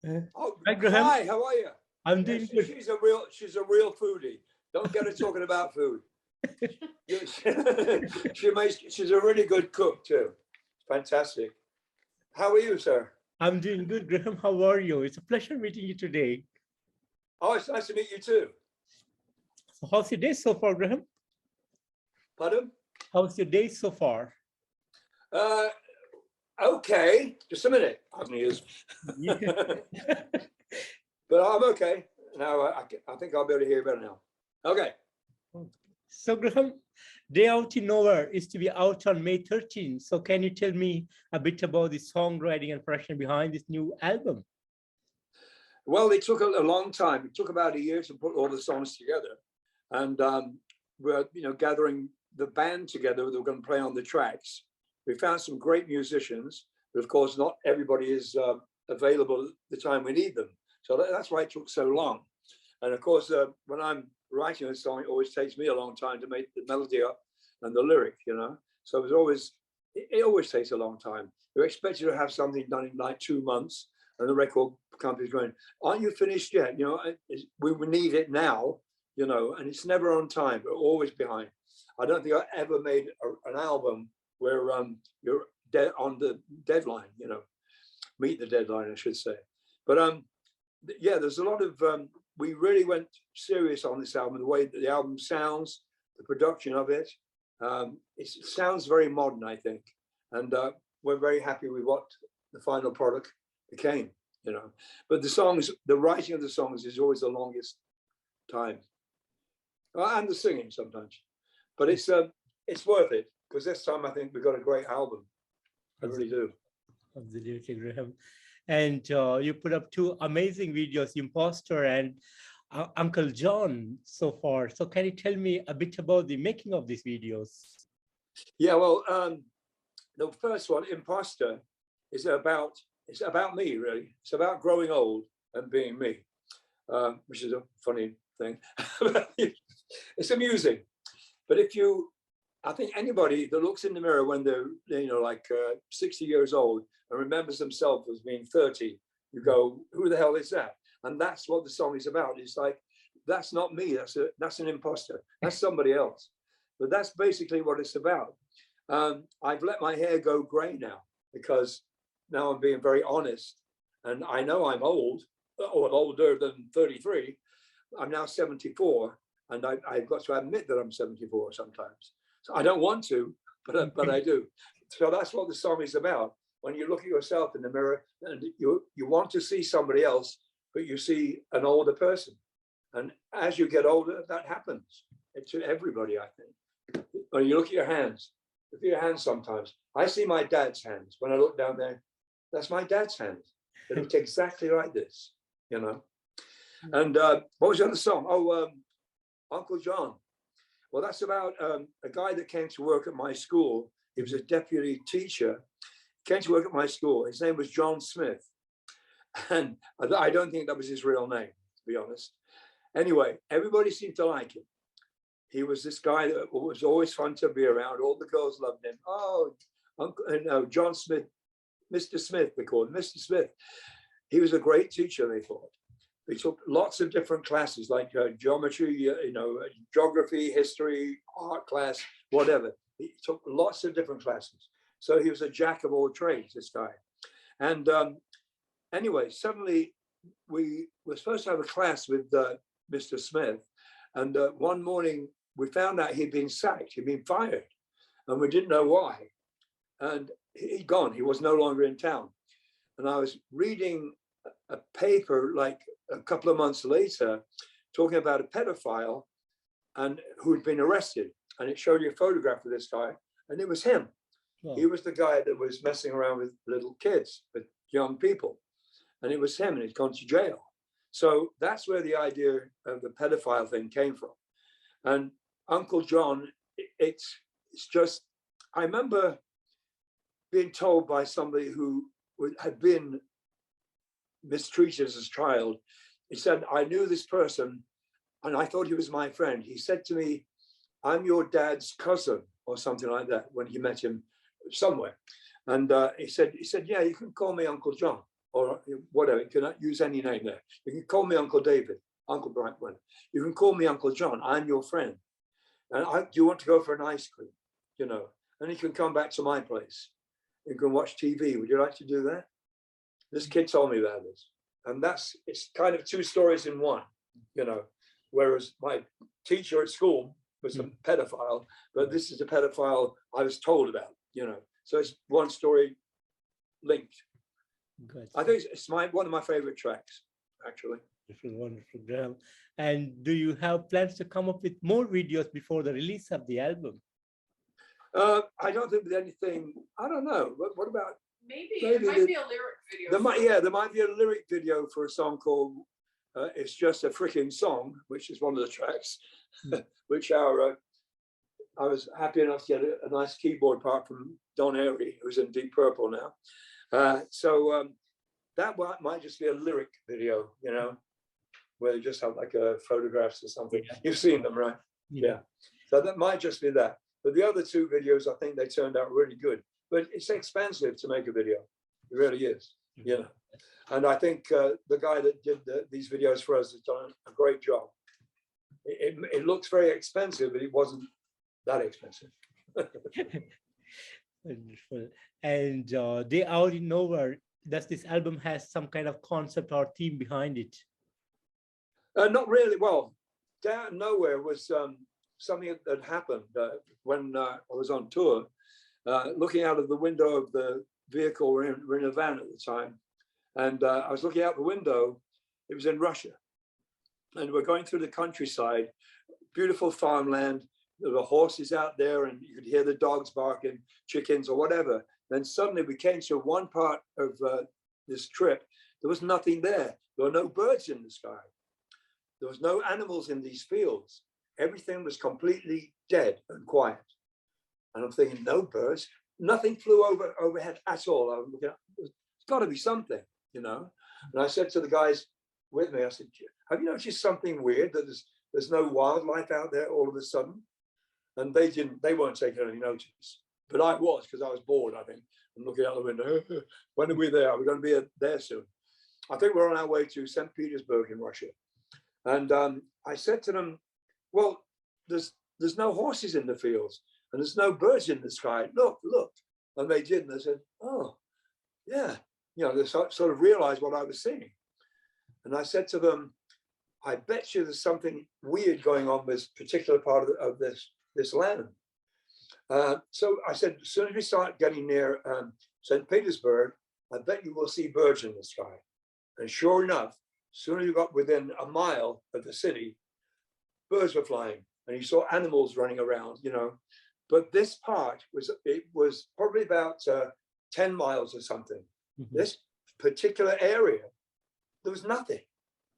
Oh, Hi, Graham. hi, how are you? I'm Yeah, doing good. she's a real foodie. Don't get her talking about food. She's a really good cook too. Fantastic. How are you, sir? I'm doing good, Graham. How are you? It's a pleasure meeting you today. Oh, it's nice to meet you too. So how's your day so far, Graham? Pardon? How's your day so far? Okay, just a minute. I'm ears. Yeah. But I'm okay. Now I think I'll be able to hear better now. Okay. So, Graham, Day Out in Nowhere is to be out on May 13th. So can you tell me a bit about the songwriting and production behind this new album? Well, it took a long time. It took about a year to put all the songs together. And we're gathering the band together that we're going to play on the tracks. We found some great musicians, but of course not everybody is available at the time we need them. So that's why it took so long. And of course, when I'm writing a song, it always takes me a long time to make the melody up and the lyric, So it always takes a long time. You're expected to have something done in like 2 months, and the record company's going, "Aren't you finished yet? We need it now." And it's never on time, but always behind. I don't think I ever made an album where you're on the deadline, meet the deadline, I should say. But yeah, there's a lot of, we really went serious on this album, the way that the album sounds, the production of it. It sounds very modern, I think. And we're very happy with what the final product became, But the writing of the songs is always the longest time. And the singing sometimes. But it's worth it, because this time I think we've got a great album. I really do. Absolutely, Graham. And you put up 2 amazing videos, Imposter and Uncle John, so far. So can you tell me a bit about the making of these videos? Yeah, well, the first one, Imposter, is about me, really. It's about growing old and being me, which is a funny thing. It's amusing. But I think anybody that looks in the mirror when they're, like 60 years old and remembers themselves as being 30, you go, who the hell is that? And that's what the song is about. It's like, that's not me. That's an imposter. That's somebody else. But that's basically what it's about. I've let my hair go gray now, because now I'm being very honest. And I know I'm old, or older than 33. I'm now 74. And I've got to admit that I'm 74 sometimes. So I don't want to, but I do. So that's what the song is about. When you look at yourself in the mirror and you want to see somebody else, but you see an older person. And as you get older, that happens to everybody, I think. When you look at your hands, sometimes. I see my dad's hands. When I look down there, that's my dad's hands. They look exactly like this, And what was the other song? Oh, Uncle John. Well, that's about a guy that came to work at my school. He was a deputy teacher, came to work at my school. His name was John Smith. And I don't think that was his real name, to be honest. Anyway, everybody seemed to like him. He was this guy that was always fun to be around. All the girls loved him. Oh, John Smith, Mr. Smith, they called him, Mr. Smith. He was a great teacher, they thought. He took lots of different classes, like geometry, geography, history, art class, whatever. He took lots of different classes. So he was a jack of all trades, this guy. And anyway, suddenly we were supposed to have a class with Mr. Smith. And one morning we found out he'd been sacked, he'd been fired. And we didn't know why. And he'd gone, he was no longer in town. And I was reading a paper like a couple of months later talking about a pedophile and who'd been arrested, and it showed you a photograph of this guy, and it was him. Wow. He was the guy that was messing around with little kids, with young people, and it was him, and he'd gone to jail. So that's where the idea of the pedophile thing came from. And Uncle John, it's just, I remember being told by somebody who had been mistreated as a child. He said, I knew this person and I thought he was my friend. He said to me, I'm your dad's cousin, or something like that, when he met him somewhere. And he said, yeah, you can call me Uncle John. or whatever. You cannot use any name there. You can call me Uncle David, Uncle Brian. You can call me Uncle John. I'm your friend. And do you want to go for an ice cream? You know, and you can come back to my place. You can watch TV. Would you like to do that? This kid told me about this. And it's kind of two stories in one, you know, whereas my teacher at school was a pedophile, but this is a pedophile I was told about, you know. So it's one story linked. Good. I think it's one of my favorite tracks, actually. Wonderful, wonderful, Graham. And do you have plans to come up with more videos before the release of the album? I don't think there's anything, I don't know. What about? Maybe it might be a lyric video. There might be a lyric video for a song called It's Just a Freaking Song, which is one of the tracks, which I was happy enough to get a nice keyboard part from Don Airy, who's in Deep Purple now. So that might just be a lyric video, you know, where they just have like photographs or something. You've seen them, right? Yeah. So that might just be that. But the other two videos, I think they turned out really good. But it's expensive to make a video. It really is, you know. And I think the guy that did these videos for us has done a great job. It looks very expensive, but it wasn't that expensive. Wonderful. And they already know where does this album has some kind of concept or theme behind it? Not really. Well, Down Nowhere was something that happened when I was on tour. Looking out of the window of the vehicle, we're in a van at the time, and I was looking out the window. It was in Russia, and we're going through the countryside, beautiful farmland. There were horses out there, and you could hear the dogs barking, chickens or whatever. Then suddenly we came to one part of this trip. There was nothing there. There were no birds in the sky. There was no animals in these fields. Everything was completely dead and quiet. And I'm thinking, no birds, nothing flew overhead at all. I'm looking, there's got to be something, you know. And I said to the guys with me, I said, have you noticed something weird that there's no wildlife out there all of a sudden? And they weren't taking any notice, but I was, because I was bored, I think. I'm looking out the window. When are we there? Are we going to be there soon? I think we're on our way to St. Petersburg in Russia. And I said to them, well, there's no horses in the fields. And there's no birds in the sky. Look. And they did. And they said, oh, yeah. You know, they sort of realized what I was seeing. And I said to them, I bet you there's something weird going on with this particular part of this land. So I said, as soon as we start getting near St. Petersburg, I bet you will see birds in the sky. And sure enough, as soon as you got within a mile of the city, birds were flying. And you saw animals running around, you know. But this part was probably about 10 miles or something. Mm-hmm. This particular area, there was nothing.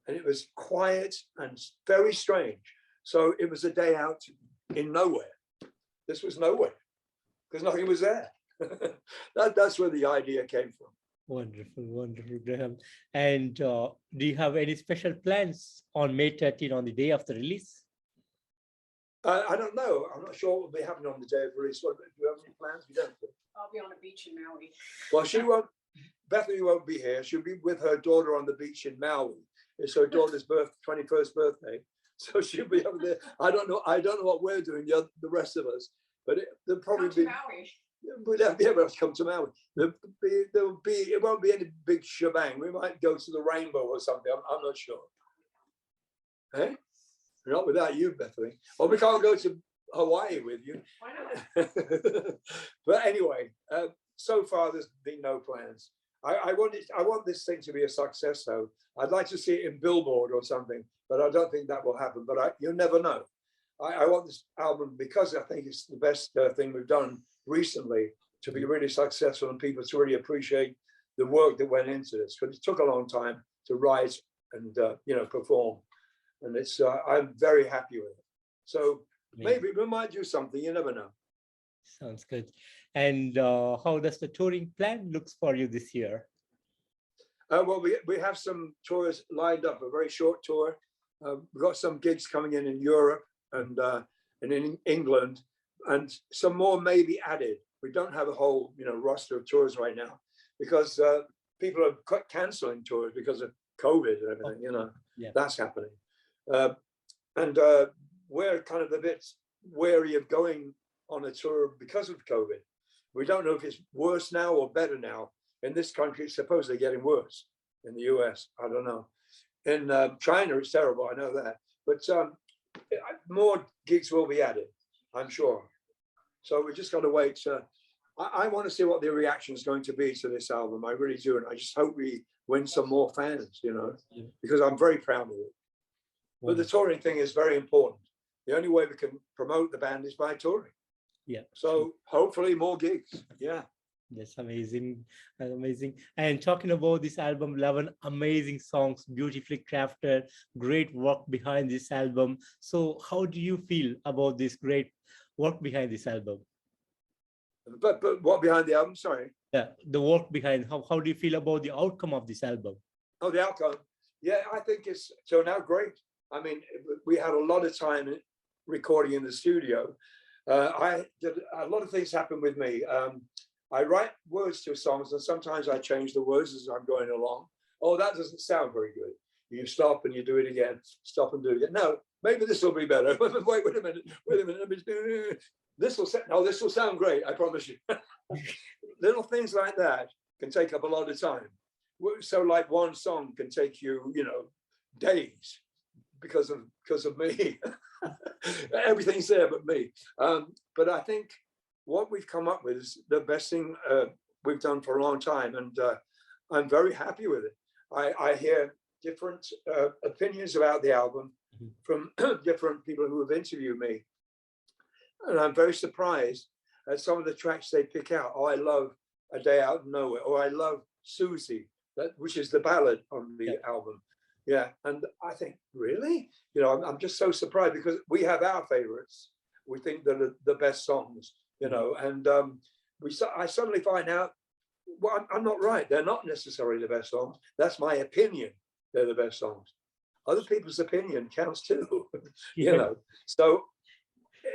And it was quiet and very strange. So it was a day out in nowhere. This was nowhere because nothing was there. That's where the idea came from. Wonderful, wonderful, Graham. And do you have any special plans on May 13 on the day of the release? I don't know. I'm not sure what will be happening on the day of release. Do you have any plans? We don't. I'll be on a beach in Maui. Well, she won't. Bethany won't be here. She'll be with her daughter on the beach in Maui. It's her daughter's 21st birthday, so she'll be over there. I don't know what we're doing. The rest of us, but there'll probably be. Maui. We'll be able to come to Maui. It won't be any big shebang. We might go to the Rainbow or something. I'm not sure. Hey. Not without you, Bethany. Or we can't go to Hawaii with you. Why not? But anyway, so far there's been no plans. I want this thing to be a success, though. I'd like to see it in Billboard or something, but I don't think that will happen. But you never know. I want this album, because I think it's the best thing we've done recently, to be really successful and people to really appreciate the work that went into this. But it took a long time to write and perform. And it's I'm very happy with it. So maybe we might do something. You never know. Sounds good. And how does the touring plan looks for you this year? Well, we have some tours lined up. A very short tour. We've got some gigs coming in Europe and in England, and some more may be added. We don't have a whole roster of tours right now because people are cancelling tours because of COVID and everything, you know, that's happening. And we're kind of a bit wary of going on a tour because of COVID. We don't know if it's worse now or better now. In this country, it's supposedly getting worse. In the US, I don't know. In China, it's terrible, I know that. But more gigs will be added, I'm sure. So we just got to wait. I want to see what the reaction is going to be to this album. I really do. And I just hope we win some more fans, you know, because I'm very proud of it. But the touring thing is very important. The only way we can promote the band is by touring. Yeah. So hopefully more gigs. Yeah. That's amazing. Amazing. And talking about this album, 11 amazing songs, beautifully crafted, great work behind this album. So how do you feel about this great work behind this album? But what behind the album? Sorry. Yeah, the work behind, how do you feel about the outcome of this album? Oh, the outcome. Yeah, I think it's turned out great. I mean, we had a lot of time recording in the studio. I did a lot of things happen with me. I write words to songs and sometimes I change the words as I'm going along. Oh, that doesn't sound very good. You stop and you do it again, stop and do it again. No, maybe this will be better. Wait a minute. This will sound great, I promise you. Little things like that can take up a lot of time. So like one song can take you, you know, days because of me. Everything's there but me. But I think what we've come up with is the best thing we've done for a long time, and I'm very happy with it. I hear different opinions about the album from different people who have interviewed me, and I'm very surprised at some of the tracks they pick out. Oh, I love A Day Out of Nowhere, or I love Susie, which is the ballad on the album. Yeah, and I think, really? You know, I'm just so surprised because we have our favorites. We think they're the best songs, you know, and I suddenly find out, well, I'm not right. They're not necessarily the best songs. That's my opinion. They're the best songs. Other people's opinion counts too, you know. So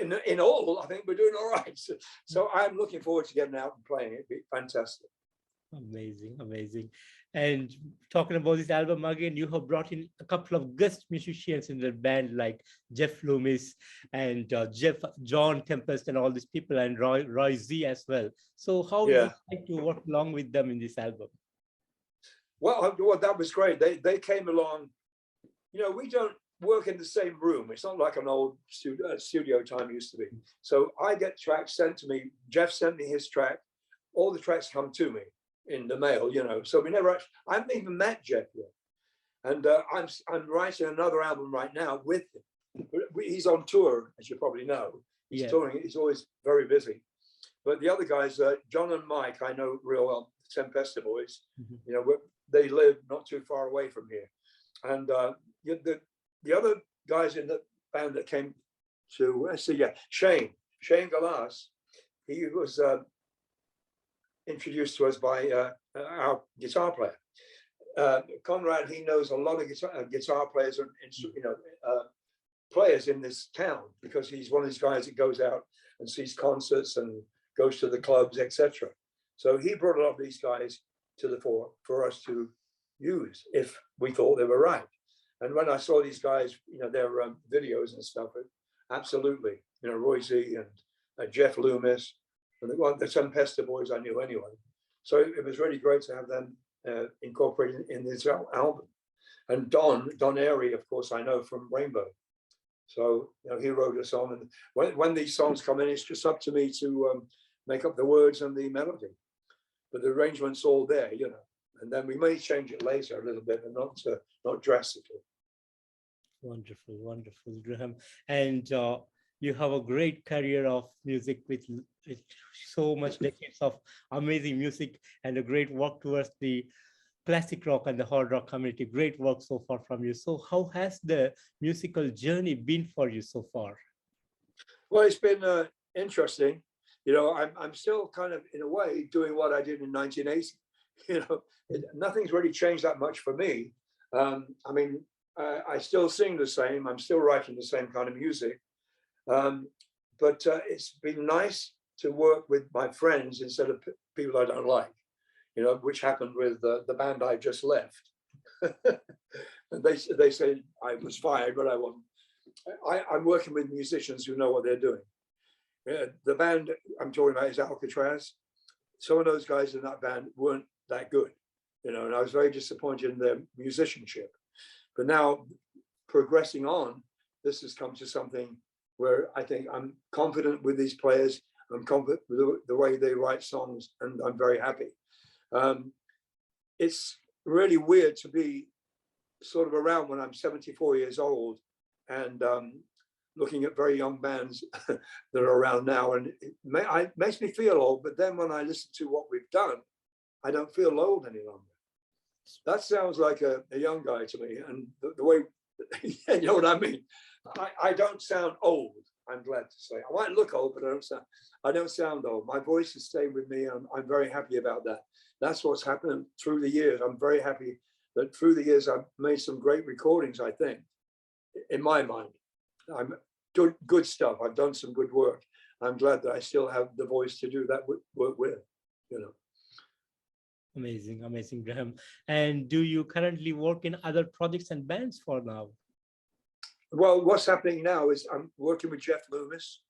in all, I think we're doing all right. So I'm looking forward to getting out and playing. It'd be fantastic. Amazing, amazing. And talking about this album again, you have brought in a couple of guest musicians in the band like Jeff Loomis and John Tempest and all these people, and Roy Z as well. So how would you like to work along with them in this album? Well, that was great. They came along. You know, we don't work in the same room. It's not like an old studio time used to be. So I get tracks sent to me. Jeff sent me his track. All the tracks come to me in the mail, you know. So we never actually, I haven't even met Jeff yet. And I'm writing another album right now with him. He's on tour, as you probably know. He's touring, he's always very busy. But the other guys, John and Mike, I know real well, the Tempesta boys, you know, they live not too far away from here. And the other guys in the band that came to, Shane Galas, he was introduced to us by our guitar player. Conrad, he knows a lot of guitar players and you know, players in this town because he's one of these guys that goes out and sees concerts and goes to the clubs, etc. So he brought a lot of these guys to the fore for us to use if we thought they were right. And when I saw these guys, you know, their videos and stuff, absolutely, you know, Roy Z and Jeff Loomis, and the Tempesta boys I knew anyway. So it was really great to have them incorporated in this album. And Don Airy, of course, I know from Rainbow. So, you know, he wrote a song. And when these songs come in, it's just up to me to make up the words and the melody. But the arrangement's all there, you know. And then we may change it later a little bit, but not drastically. Wonderful, wonderful, Graham. And you have a great career of music with so much decades of amazing music and a great work towards the classic rock and the hard rock community. Great work so far from you. So how has the musical journey been for you so far? Well, it's been interesting. You know, I'm still kind of, in a way, doing what I did in 1980. You know, nothing's really changed that much for me. I mean, I still sing the same. I'm still writing the same kind of music. But it's been nice to work with my friends instead of people I don't like. you know, which happened with the band I just left. And they said I was fired, but I wasn't. I'm working with musicians who know what they're doing. The band I'm talking about is Alcatrazz. Some of those guys in that band weren't that good, you know, and I was very disappointed in their musicianship. But now, progressing on, this has come to something where I think I'm confident with these players. I'm confident with the way they write songs, and I'm very happy. It's really weird to be sort of around when I'm 74 years old and looking at very young bands that are around now, and it makes me feel old. But then when I listen to what we've done, I don't feel old any longer. That sounds like a young guy to me, and the way, you know what I mean. I don't sound old. I'm glad to say. I might look old, but I don't sound old. My voice has stayed with me, and I'm very happy about that. That's what's happened through the years. I'm very happy that through the years I've made some great recordings. I think, in my mind, I'm doing good stuff. I've done some good work. I'm glad that I still have the voice to do that work with, you know. Amazing, amazing, Graham. And do you currently work in other projects and bands for now? Well, what's happening now is I'm working with Jeff Loomis,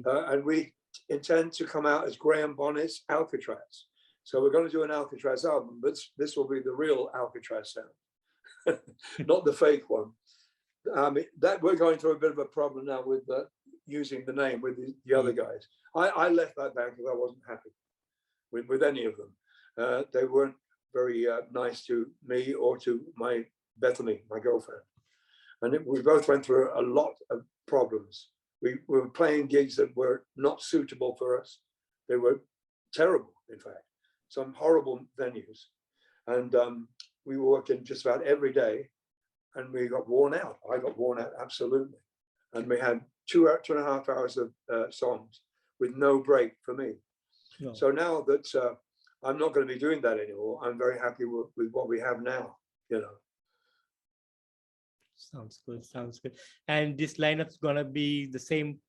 and we intend to come out as Graham Bonnet's Alcatrazz. So we're going to do an Alcatrazz album, but this will be the real Alcatrazz sound, not the fake one. That we're going through a bit of a problem now with using the name with the other guys. I left that band because I wasn't happy with any of them. They weren't very nice to me or to my Bethany, my girlfriend. And we both went through a lot of problems. We were playing gigs that were not suitable for us. They were terrible, in fact, some horrible venues. And we were working just about every day, and we got worn out. I got worn out, absolutely. And we had 2.5 hours of songs with no break for me. No. So now that I'm not going to be doing that anymore, I'm very happy with what we have now, you know. Sounds good, sounds good. And this lineup's gonna be the same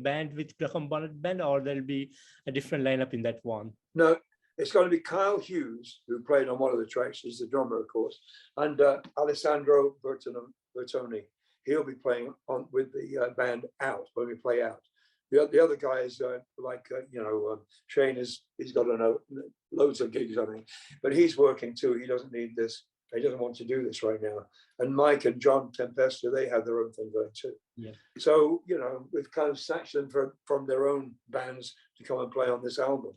band with Graham Bonnet Band, or there'll be a different lineup in that one? No, it's going to be Kyle Hughes, who played on one of the tracks. He's the drummer, of course, and Alessandro Bertoni. He'll be playing on with the band out when we play out. The other guys, you know, Shane he's got loads of gigs, I think, but he's working too. He doesn't need this. He doesn't want to do this right now. And Mike and John Tempesta, they have their own thing going too. Yeah. So, you know, we've kind of snatched them from their own bands to come and play on this album.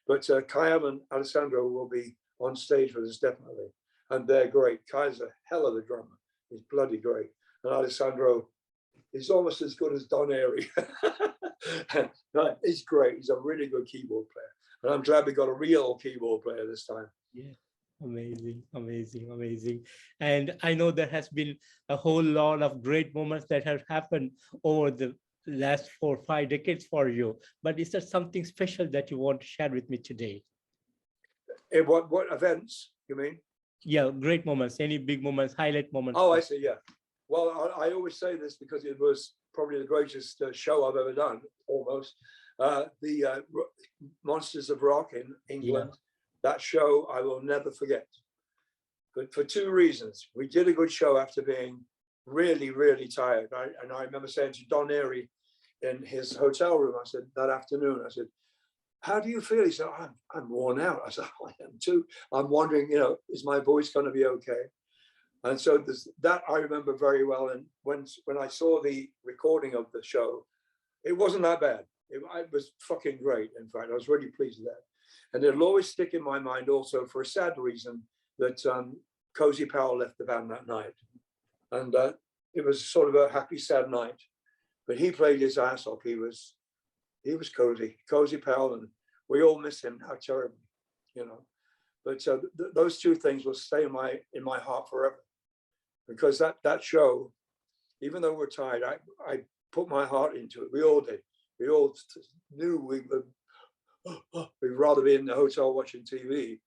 But Kyle and Alessandro will be on stage with us, definitely. And they're great. Kyle's a hell of a drummer. He's bloody great. And Alessandro is almost as good as Don Airy. He's great. He's a really good keyboard player. And I'm glad we got a real keyboard player this time. Yeah. Amazing, amazing, amazing. And I know there has been a whole lot of great moments that have happened over the last 4 or 5 decades for you. But is there something special that you want to share with me today? What events, you mean? Yeah, great moments, any big moments, highlight moments. Oh, I see, yeah. Well, I always say this because it was probably the greatest show I've ever done, almost. The Monsters of Rock in England. Yeah. That show I will never forget, but for 2 reasons. We did a good show after being really, really tired. And I remember saying to Don Airy in his hotel room, I said, that afternoon, I said, how do you feel? He said, I'm worn out. I said, oh, I am too. I'm wondering, you know, is my voice going to be okay? And so that I remember very well. And when I saw the recording of the show, it wasn't that bad. It was fucking great. In fact, I was really pleased with that. And it'll always stick in my mind also for a sad reason that Cozy Powell left the band that night. And it was sort of a happy, sad night. But he played his ass off. He was Cozy Powell, and we all miss him now terribly, you know. But those 2 things will stay in my heart forever. Because that show, even though we're tired, I put my heart into it. We all did. We all knew we'd rather be in the hotel watching TV.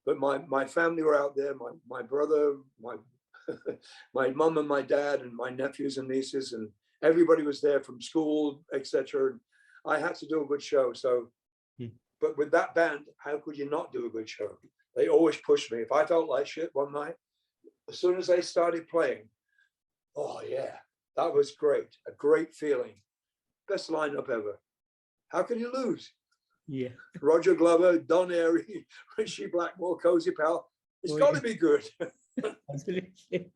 But my family were out there, my brother, my mum and my dad and my nephews and nieces, and everybody was there from school, etc. I had to do a good show. So but with that band, how could you not do a good show? They always pushed me. If I felt like shit one night, as soon as they started playing, oh yeah, that was great. A great feeling. Best lineup ever. How can you lose? Yeah. Roger Glover, Don Airy, Richie Blackmore, Cozy Powell. It's got to be good. Absolutely.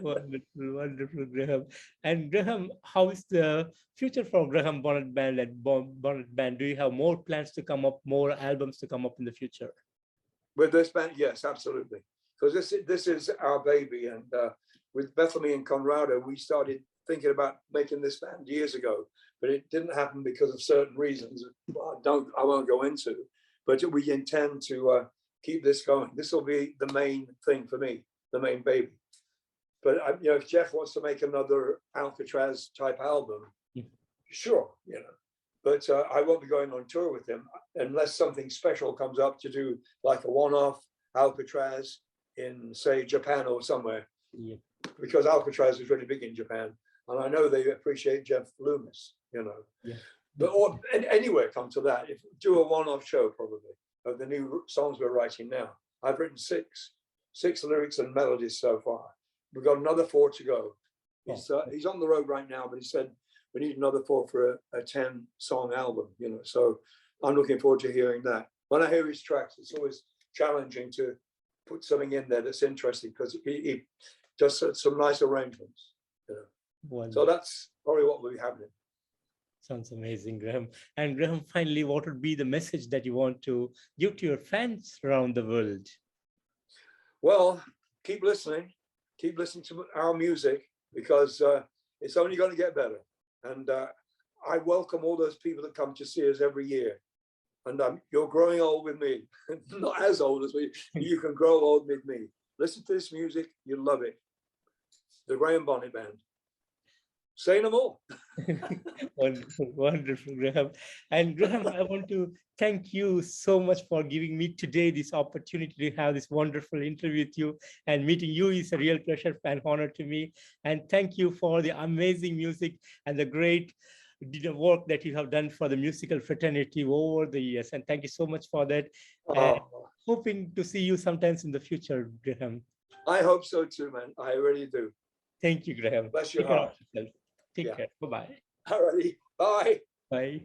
Wonderful, wonderful, Graham. And Graham, how is the future for Graham Bonnet Band and Bonnet Band? Do you have more plans to come up, more albums to come up in the future? With this band, yes, absolutely. Because this is our baby. And with Bethany and Conrado, we started thinking about making this band years ago, but it didn't happen because of certain reasons I won't go into. But we intend to keep this going. This will be the main thing for me, the main baby. But you know, if Jeff wants to make another Alcatrazz type album, sure, you know. But I won't be going on tour with him unless something special comes up to do, like a one-off Alcatrazz in, say, Japan or somewhere. Yeah. Because Alcatrazz is really big in Japan, and I know they appreciate Jeff Loomis, you know. Yeah. But or anywhere come to that, if do a one-off show probably of the new songs we're writing now. I've written six lyrics and melodies so far. We've got another 4 to go. He's on the road right now, but he said we need another 4 for a 10-song album, you know. So I'm looking forward to hearing that. When I hear his tracks, it's always challenging to put something in there that's interesting because he does some nice arrangements, you know. Wonderful. So that's probably what will be happening. Sounds amazing, Graham. And Graham, finally, what would be the message that you want to give to your fans around the world? Well, keep listening to our music, because it's only going to get better. And I welcome all those people that come to see us every year. And you're growing old with me, not as old as me. You can grow old with me. Listen to this music, you'll love it. The Graham Bonnet Band. Say no more. Wonderful, wonderful, Graham. And Graham, I want to thank you so much for giving me today this opportunity to have this wonderful interview with you. And meeting you is a real pleasure and honor to me. And thank you for the amazing music and the great work that you have done for the musical fraternity over the years. And thank you so much for that. And hoping to see you sometimes in the future, Graham. I hope so too, man. I really do. Thank you, Graham. Bless your heart. Take care. Bye-bye. All righty. Bye. Bye.